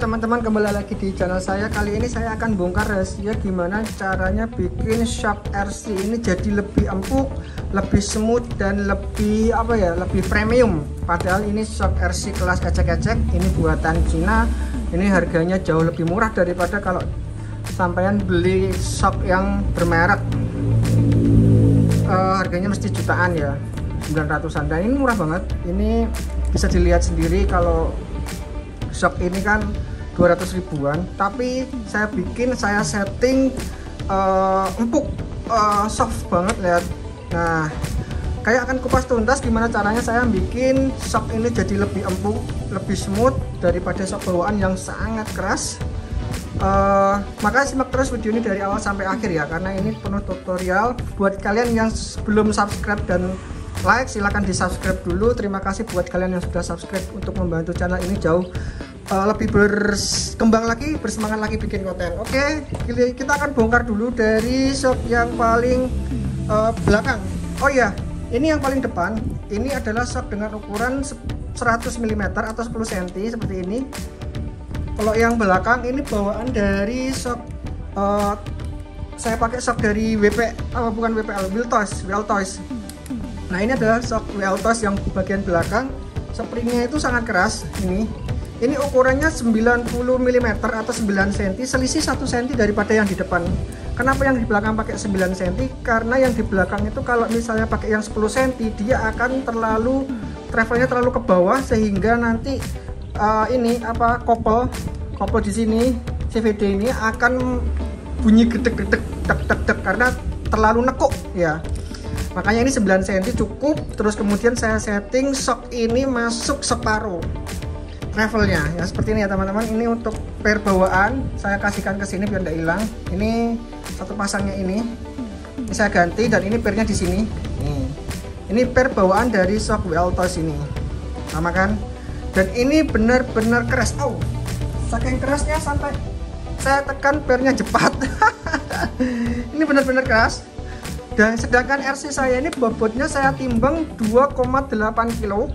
teman-teman, kembali lagi di channel saya. Kali ini saya akan bongkar rahasia gimana caranya bikin shock RC ini jadi lebih empuk, lebih smooth dan lebih lebih premium. Padahal ini shock RC kelas ecek-ecek, ini buatan Cina. Ini harganya jauh lebih murah daripada kalau sampean beli shock yang bermerek. Harganya mesti jutaan ya, 900-an. Dan ini murah banget. Ini bisa dilihat sendiri kalau shock ini kan 200 ribuan, tapi saya setting empuk, soft banget, lihat. Nah, kayak akan kupas tuntas gimana caranya saya bikin shock ini jadi lebih empuk, lebih smooth daripada shock bawaan yang sangat keras. Maka simak terus video ini dari awal sampai akhir ya, karena ini penuh tutorial. Buat kalian yang belum subscribe dan like, silahkan di subscribe dulu. Terima kasih buat kalian yang sudah subscribe untuk membantu channel ini jauh lebih berkembang lagi, bersemangat lagi bikin konten. Oke, kita akan bongkar dulu dari shock yang paling belakang. Oh iya, ini yang paling depan. Ini adalah shock dengan ukuran 100 mm atau 10 cm seperti ini. Kalau yang belakang ini bawaan dari shock, saya pakai shock dari bukan WPL, Weltoys. Nah, ini adalah shock Weltoys yang bagian belakang. Springnya itu sangat keras. Ini ukurannya 90 mm atau 9 cm, selisih 1 cm daripada yang di depan. Kenapa yang di belakang pakai 9 cm? Karena yang di belakang itu kalau misalnya pakai yang 10 cm, dia akan travelnya terlalu ke bawah, sehingga nanti kopel di sini CVD ini akan bunyi gedek-gedek karena terlalu nekuk ya. Makanya ini 9 cm cukup. Terus kemudian saya setting shock ini masuk separuh travelnya ya, seperti ini ya teman-teman. Ini untuk per bawaan saya kasihkan ke sini biar tidak hilang. Ini satu pasangnya ini saya ganti, dan ini pernya di sini. Ini per bawaan dari shock Weltoys ini, sama kan? Dan ini benar-benar keras. Saking kerasnya sampai saya tekan pernya jepat. Ini benar-benar keras. Dan sedangkan RC saya ini bobotnya saya timbang 2,8 kilo.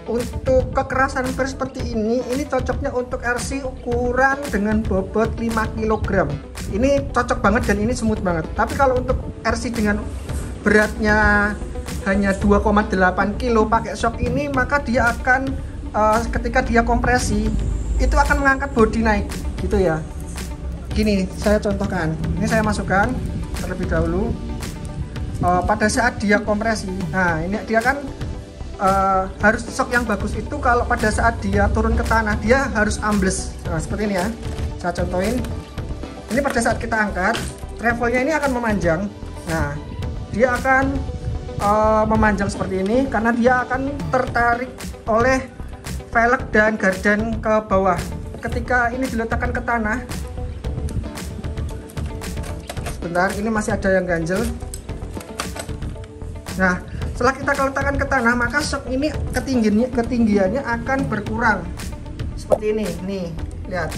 Untuk kekerasan per seperti ini cocoknya untuk RC ukuran dengan bobot 5 kg. Ini cocok banget dan ini smooth banget. Tapi kalau untuk RC dengan beratnya hanya 2,8 kilo pakai shock ini, maka dia akan ketika dia kompresi itu akan mengangkat bodi naik gitu ya. Gini, saya contohkan. Ini saya masukkan terlebih dahulu. Pada saat dia kompresi, nah ini dia kan harus shock yang bagus itu kalau pada saat dia turun ke tanah dia harus ambles. Nah, seperti ini ya, saya contohin. Ini pada saat kita angkat, travelnya ini akan memanjang. Nah, dia akan memanjang seperti ini karena dia akan tertarik oleh velg dan gardan ke bawah. Ketika ini diletakkan ke tanah, sebentar, ini masih ada yang ganjel. Nah, setelah kita letakkan ke tanah, maka shock ini ketinggiannya akan berkurang seperti ini. Nih, lihat.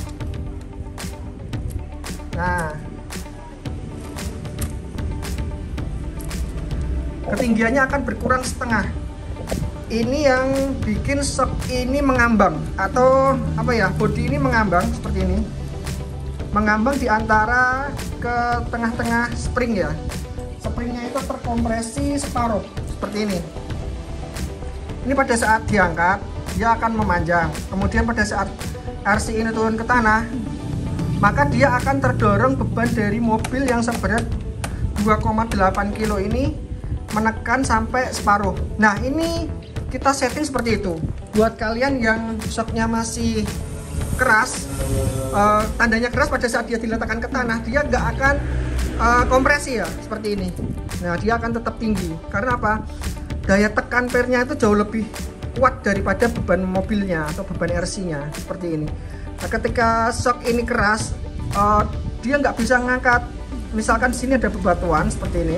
Nah, ketinggiannya akan berkurang setengah. Ini yang bikin shock ini mengambang, atau bodi ini mengambang seperti ini, mengambang di antara ke tengah-tengah spring ya. Springnya itu terkompresi separuh seperti ini. Ini pada saat diangkat dia akan memanjang. Kemudian pada saat RC ini turun ke tanah, maka dia akan terdorong beban dari mobil yang seberat 2,8 kilo ini menekan sampai separuh. Nah, ini kita setting seperti itu. Buat kalian yang shocknya masih keras, tandanya keras pada saat dia diletakkan ke tanah, dia nggak akan kompresi ya, seperti ini. Nah, dia akan tetap tinggi. Karena apa? Daya tekan pernya itu jauh lebih kuat daripada beban mobilnya atau beban RC-nya, seperti ini. Nah, ketika shock ini keras, dia nggak bisa ngangkat. Misalkan sini ada bebatuan seperti ini,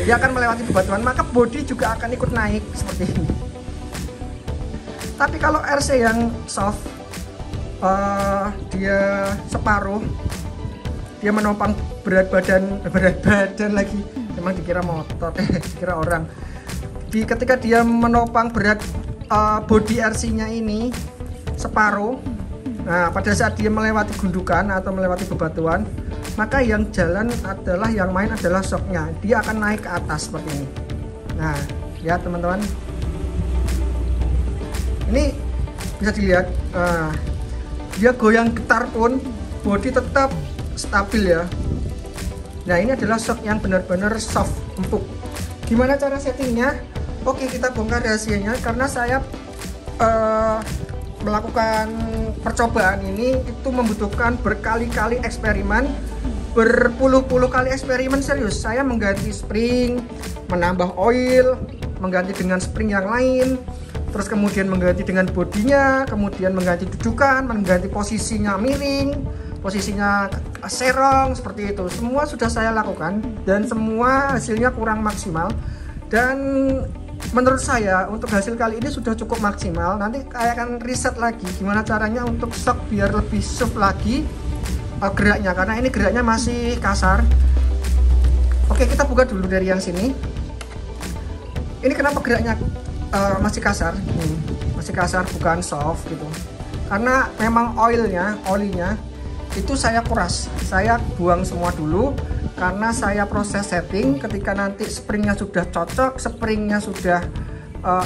dia akan melewati bebatuan, maka bodi juga akan ikut naik seperti ini. Tapi kalau RC yang soft, dia separuh, dia menopang berat badan lagi, emang dikira motor, dikira orang. Ketika dia menopang berat bodi RC nya ini separuh, Nah, pada saat dia melewati gundukan atau melewati bebatuan, maka yang jalan adalah, yang main adalah shocknya. Dia akan naik ke atas seperti ini. Nah, lihat teman-teman. Ini bisa dilihat, dia goyang getar pun bodi tetap stabil ya. Nah, ini adalah shock yang benar-benar soft, empuk. Gimana cara settingnya? Oke, kita bongkar rahasianya. Karena saya melakukan percobaan ini itu membutuhkan berkali-kali eksperimen, berpuluh-puluh kali eksperimen serius. Saya mengganti spring, menambah oil, mengganti dengan spring yang lain, terus kemudian mengganti dengan bodinya, kemudian mengganti dudukan, mengganti posisinya miring, posisinya serong, seperti itu. Semua sudah saya lakukan dan semua hasilnya kurang maksimal. Dan menurut saya untuk hasil kali ini sudah cukup maksimal. Nanti saya akan riset lagi gimana caranya untuk shock biar lebih soft lagi geraknya, karena ini geraknya masih kasar. Oke, kita buka dulu dari yang sini. Ini kenapa geraknya masih kasar? Masih kasar, bukan soft gitu. Karena memang olinya itu saya kuras, saya buang semua dulu. Karena saya proses setting, ketika nanti springnya sudah cocok, springnya sudah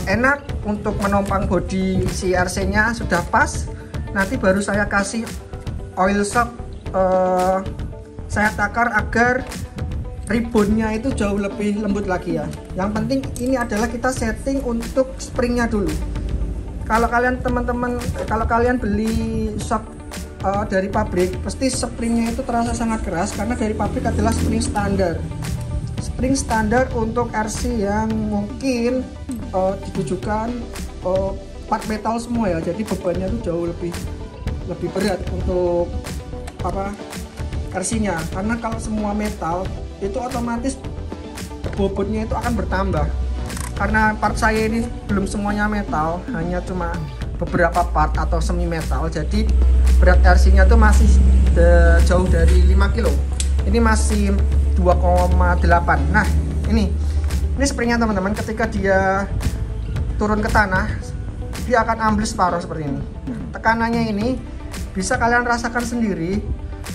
enak untuk menopang bodi si RC nya sudah pas, nanti baru saya kasih oil shock. Saya takar agar ribbonnya itu jauh lebih lembut lagi ya. Yang penting ini adalah kita setting untuk springnya dulu. Kalau kalian teman-teman, kalau kalian beli shock dari pabrik, pasti springnya itu terasa sangat keras karena dari pabrik adalah spring standar. Spring standar untuk RC yang mungkin ditujukan part metal semua ya. Jadi bebannya itu jauh lebih berat untuk RC-nya. Karena kalau semua metal itu otomatis bobotnya itu akan bertambah. Karena part saya ini belum semuanya metal, hanya cuma beberapa part atau semi metal, jadi berat RC nya tuh masih jauh dari 5 kilo. Ini masih 2,8. Nah, ini springnya teman-teman, ketika dia turun ke tanah dia akan ambles separuh seperti ini. Tekanannya ini bisa kalian rasakan sendiri.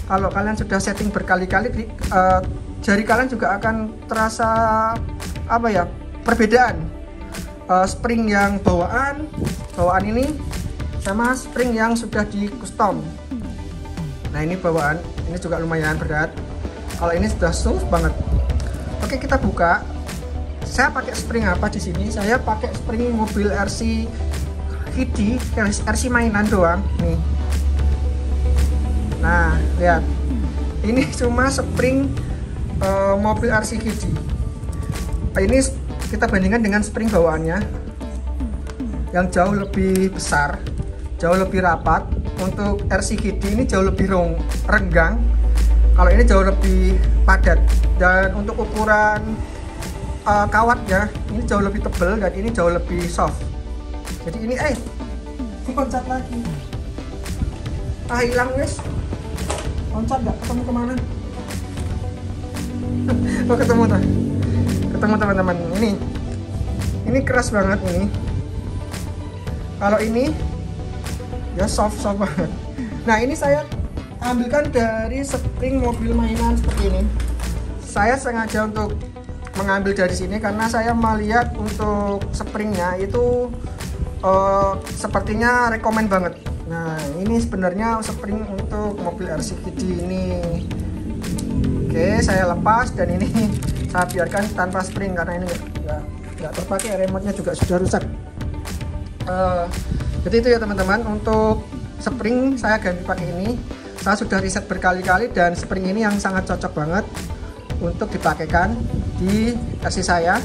Kalau kalian sudah setting berkali-kali, jari kalian juga akan terasa perbedaan. Spring yang bawaan ini sama spring yang sudah di custom. Nah, ini bawaan, ini juga lumayan berat. Kalau ini sudah smooth banget. Oke, kita buka. Saya pakai spring apa di sini? Saya pakai spring mobil RC Kiddie, RC mainan doang nih. Nah, lihat. Ini cuma spring mobil RC Kiddie. Ini kita bandingkan dengan spring bawaannya yang jauh lebih besar, jauh lebih rapat. Untuk RC Kiddie ini jauh lebih renggang, kalau ini jauh lebih padat. Dan untuk ukuran kawatnya ini jauh lebih tebal dan ini jauh lebih soft. Jadi ini loncat lagi, hilang wes, loncat nggak ketemu kemana. Oh, ketemu teman-teman. Ini keras banget ini. Kalau ini ya soft banget. Nah, ini saya ambilkan dari spring mobil mainan seperti ini. Saya sengaja untuk mengambil dari sini karena saya melihat untuk springnya itu sepertinya rekomen banget. Nah, ini sebenarnya spring untuk mobil RC Kiddie ini. Oke, saya lepas dan ini saya biarkan tanpa spring karena ini nggak terpakai, remote-nya juga sudah rusak. Jadi itu ya teman-teman, untuk spring saya ganti pakai ini. Saya sudah riset berkali-kali dan spring ini yang sangat cocok banget untuk dipakaikan di RC saya.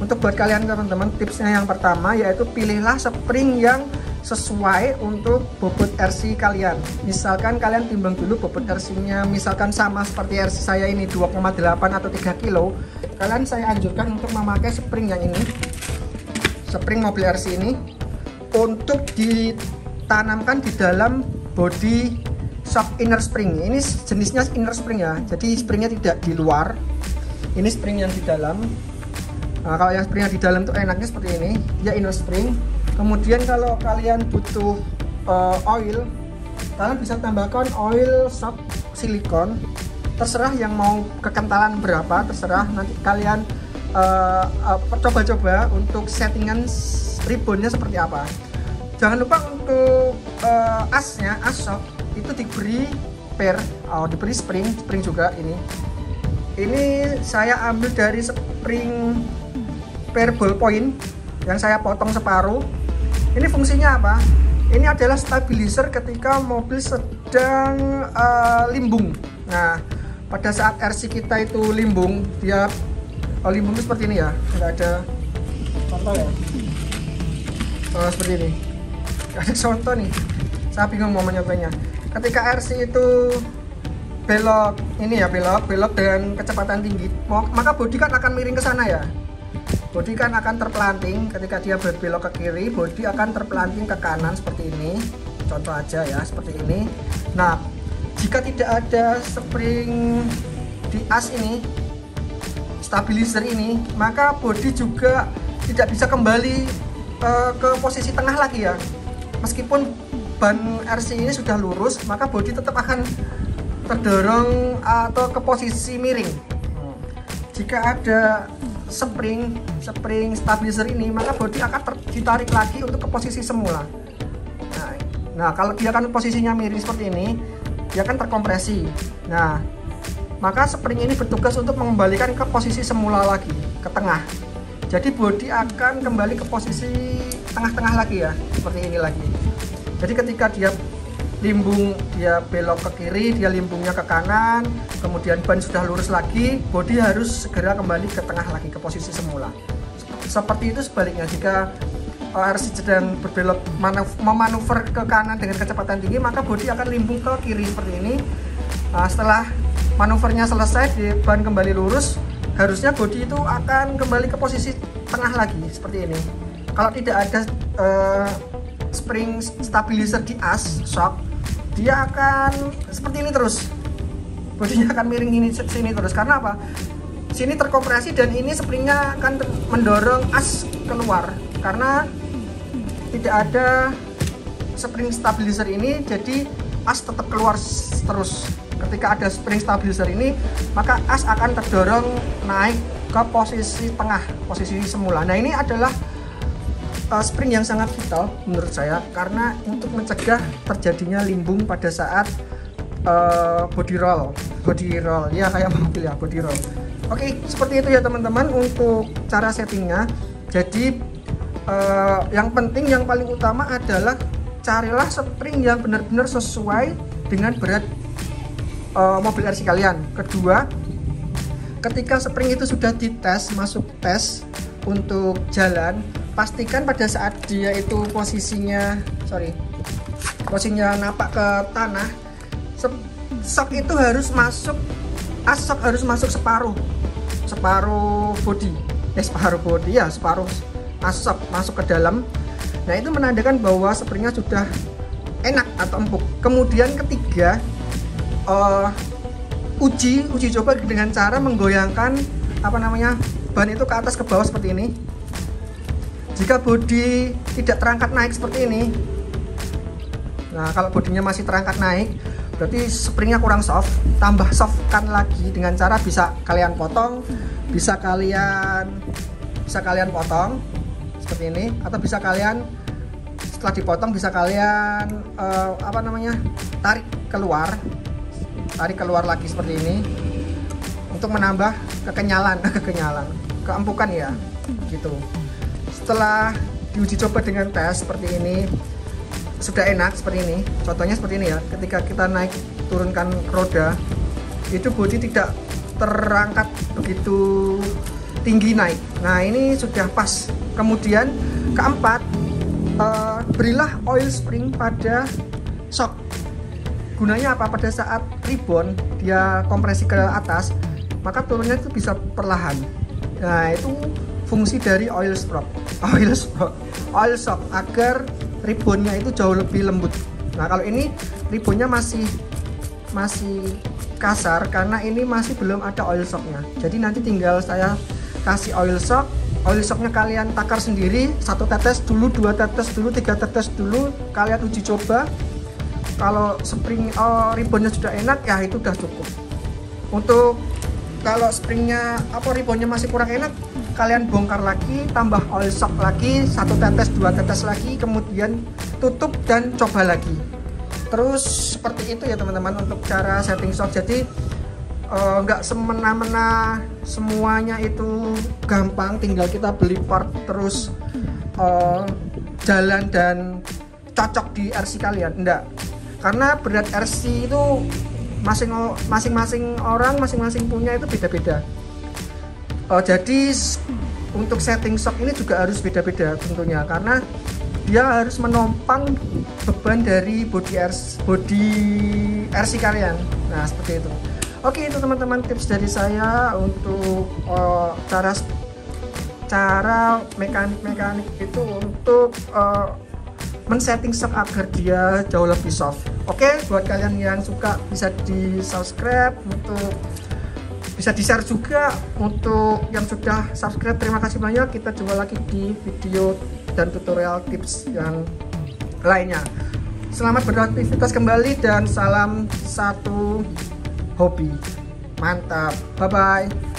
Untuk buat kalian teman-teman, tipsnya yang pertama yaitu pilihlah spring yang sesuai untuk bobot RC kalian. Misalkan kalian timbang dulu bobot RC-nya, misalkan sama seperti RC saya ini 2,8 atau 3 kilo, kalian saya anjurkan untuk memakai spring yang ini, spring mobil RC ini, untuk ditanamkan di dalam body shock inner spring. Ini jenisnya inner spring ya, jadi springnya tidak di luar, ini spring yang di dalam. Nah, kalau yang springnya di dalam tuh enaknya seperti ini, dia inner spring. Kemudian kalau kalian butuh oil, kalian bisa tambahkan oil shock silikon, terserah yang mau kekentalan berapa, terserah nanti kalian coba-coba untuk settingan ribbonnya seperti apa. Jangan lupa untuk asnya, as shock itu diberi pair, diberi spring juga. Ini saya ambil dari spring pair ballpoint yang saya potong separuh. Ini fungsinya apa? Ini adalah stabilizer ketika mobil sedang limbung. Nah, pada saat RC kita itu limbung, dia limbung itu seperti ini ya, nggak ada contoh ya, seperti ini, nggak ada contoh nih, saya bingung mau menyebutnya. Ketika RC itu belok, ini ya belok dan kecepatan tinggi, maka bodi kan akan miring ke sana ya. Bodi kan akan terpelanting, ketika dia berbelok ke kiri, bodi akan terpelanting ke kanan seperti ini. Contoh aja ya, seperti ini. Nah, jika tidak ada spring di as ini, stabilizer ini, maka bodi juga tidak bisa kembali ke posisi tengah lagi ya. Meskipun ban RC ini sudah lurus, maka bodi tetap akan terdorong atau ke posisi miring. Jika ada spring stabilizer ini, maka bodi akan ditarik lagi untuk ke posisi semula. Nah, kalau dia kan posisinya miring seperti ini, dia kan terkompresi. Nah, maka spring ini bertugas untuk mengembalikan ke posisi semula lagi, ke tengah. Jadi bodi akan kembali ke posisi tengah-tengah lagi ya, seperti ini lagi. Jadi ketika dia limbung, dia belok ke kiri, dia limbungnya ke kanan, kemudian ban sudah lurus lagi, bodi harus segera kembali ke tengah lagi, ke posisi semula. Seperti itu sebaliknya, jika RC sedang berbelok memanuver ke kanan dengan kecepatan tinggi, maka bodi akan limbung ke kiri seperti ini. Setelah manuvernya selesai, ban kembali lurus, harusnya bodi itu akan kembali ke posisi tengah lagi seperti ini. Kalau tidak ada spring stabilizer di as shock, dia akan seperti ini terus, bodinya akan miring ini sini terus. Karena apa? Sini terkompresi dan ini springnya akan mendorong as keluar. Karena tidak ada spring stabilizer ini, jadi as tetap keluar terus. Ketika ada spring stabilizer ini, maka as akan terdorong naik ke posisi tengah, posisi semula. Nah, ini adalah spring yang sangat vital menurut saya, karena untuk mencegah terjadinya limbung pada saat body roll ya, kayak mobil ya, body roll. Oke, seperti itu ya teman-teman untuk cara settingnya. Jadi yang penting, yang paling utama adalah carilah spring yang benar-benar sesuai dengan berat mobil RC kalian. Kedua, ketika spring itu sudah dites, masuk tes untuk jalan, pastikan pada saat dia itu posisinya napak ke tanah, shock itu harus masuk, as shock harus masuk separuh body, separuh as shock masuk ke dalam. Nah, itu menandakan bahwa springnya sudah enak atau empuk. Kemudian ketiga, uji coba dengan cara menggoyangkan ban itu ke atas ke bawah seperti ini. Jika bodi tidak terangkat naik seperti ini, nah kalau bodinya masih terangkat naik, berarti springnya kurang soft. Tambah softkan lagi dengan cara bisa kalian potong, bisa kalian potong seperti ini, atau bisa kalian setelah dipotong bisa kalian tarik keluar lagi seperti ini untuk menambah kekenyalan, keempukan ya, gitu. Setelah diuji coba dengan tes seperti ini, sudah enak seperti ini. Contohnya seperti ini ya, ketika kita naik turunkan roda, itu bodi tidak terangkat begitu tinggi naik. Nah, ini sudah pas. Kemudian keempat, berilah oil spring pada shock. Gunanya apa? Pada saat ribbon dia kompresi ke atas, maka turunnya itu bisa perlahan. Nah, itu fungsi dari oil shock agar ribbonnya itu jauh lebih lembut. Nah, kalau ini ribbonnya masih kasar karena ini masih belum ada oil shocknya. Jadi nanti tinggal saya kasih oil shocknya kalian takar sendiri, 1 tetes dulu, 2 tetes dulu, 3 tetes dulu, kalian uji coba. kalau spring ribbonnya sudah enak ya itu udah cukup. Untuk kalau springnya ribbonnya masih kurang enak, kalian bongkar lagi, tambah oil shock lagi 1 tetes 2 tetes lagi, kemudian tutup dan coba lagi. Terus seperti itu ya teman-teman untuk cara setting shock. Jadi nggak semena-mena semuanya itu gampang, tinggal kita beli part terus jalan dan cocok di RC kalian, enggak. Karena berat RC itu masing-masing orang masing-masing punya itu beda-beda. Jadi untuk setting shock ini juga harus beda-beda tentunya, karena dia harus menopang beban dari body RC kalian. Nah seperti itu. Oke, itu teman-teman tips dari saya untuk cara mekanik itu untuk men-setting shock agar dia jauh lebih soft. Oke, buat kalian yang suka bisa di subscribe, bisa di share juga. Untuk yang sudah subscribe terima kasih banyak. Kita jumpa lagi di video dan tutorial tips yang lainnya. Selamat beraktivitas kembali dan salam satu hobi. Mantap, bye bye.